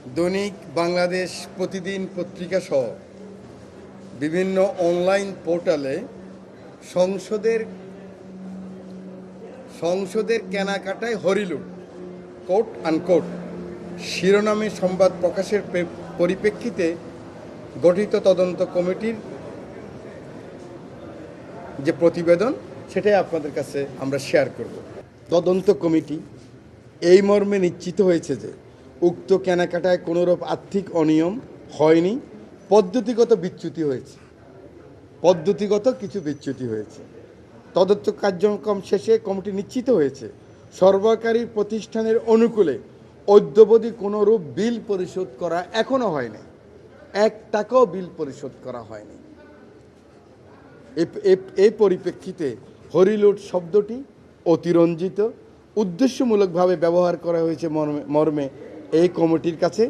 দৈনিক বাংলাদেশ প্রতিদিন পত্রিকা সহ বিভিন্ন অনলাইন পোর্টালে সংসদের সংসদের কেনাকাটায় হরিলুট কোট আনকোট শিরোনামে সংবাদ প্রকাশের পরিপ্রেক্ষিতে গঠিত তদন্ত কমিটির যে প্রতিবেদন সেটাই আপনাদের কাছে আমরা শেয়ার করব। তদন্ত কমিটি এই মর্মে নিশ্চিত হয়েছে যে উক্ত কেনাকাটায় কোনোরূপ আর্থিক অনিয়ম হয়নি, পদ্ধতিগত কিছু বিচ্যুতি হয়েছে। তদন্ত কার্যক্রম শেষে কমিটি নিশ্চিত হয়েছে সরকারি প্রতিষ্ঠানের অনুকূলে অদ্যাবধি কোনোরূপ বিল পরিশোধ করা এখনও হয়নি, 1 টাকাও বিল পরিশোধ করা হয়নি। এই পরিপ্রেক্ষিতে হরিলুট শব্দটি অতিরঞ্জিত, উদ্দেশ্যমূলকভাবে ব্যবহার করা হয়েছে মর্মে এই কমিটির কাছে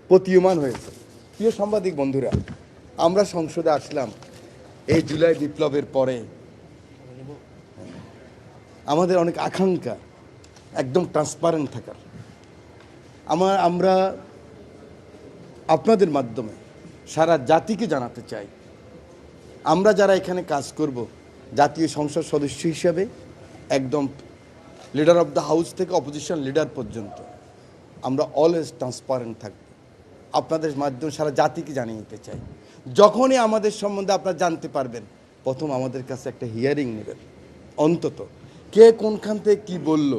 প্রতীয়মান হয়েছে। প্রিয় সাংবাদিক বন্ধুরা, আমরা সংসদে আসলাম এই জুলাই বিপ্লবের পরে। আমাদের অনেক আকাঙ্ক্ষা একদম ট্রান্সপারেন্ট থাকার। আমরা আপনাদের মাধ্যমে সারা জাতিকে জানাতে চাই, আমরা যারা এখানে কাজ করব জাতীয় সংসদ সদস্য হিসেবে একদম লিডার অফ দ্য হাউস থেকে অপোজিশন লিডার পর্যন্ত আমরা অলওয়েজ ট্রান্সপারেন্ট থাকব। আপনাদের মাধ্যমে সারা জাতিকে জানিয়ে দিতে চাই, যখনই আমাদের সম্বন্ধে আপনারা জানতে পারবেন প্রথম আমাদের কাছে একটা হিয়ারিং নেবেন, অন্তত কে কোনখান থেকে কী বলল।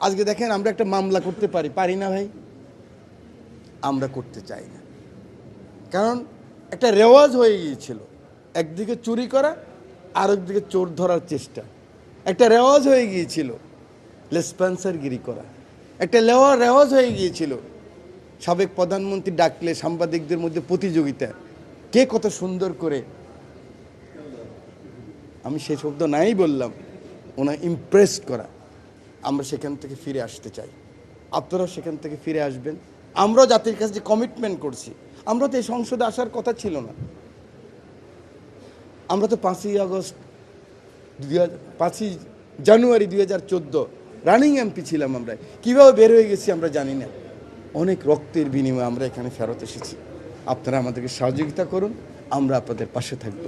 আজকে দেখেন আমরা একটা মামলা করতে পারি না ভাই, আমরা করতে চাই না, কারণ একটা রেওয়াজ হয়ে গিয়েছিল একদিকে চুরি করা আর একদিকে চোর ধরার চেষ্টা, একটা রেওয়াজ হয়ে গিয়েছিল লেসপেন্সারগিরি করা, একটা রেওয়াজ হয়ে গিয়েছিল সাবেক প্রধানমন্ত্রী ডাকলে সাংবাদিকদের মধ্যে প্রতিযোগিতা, কে কত সুন্দর করে, আমি সেই শব্দ নাই বললাম, ওনা ইমপ্রেস করা। আমরা সেখান থেকে ফিরে আসতে চাই, আপনারাও সেখান থেকে ফিরে আসবেন। আমরাও জাতির কাছে যে কমিটমেন্ট করছি, আমরা তো এই সংসদে আসার কথা ছিল না। আমরা তো 5ই জানুয়ারি 2014 রানিং এমপি ছিলাম। আমরা কীভাবে বের হয়ে গেছি আমরা জানি না। অনেক রক্তের বিনিময়ে আমরা এখানে ফেরত এসেছি। আপনারা আমাদেরকে সহযোগিতা করুন, আমরা আপনাদের পাশে থাকব।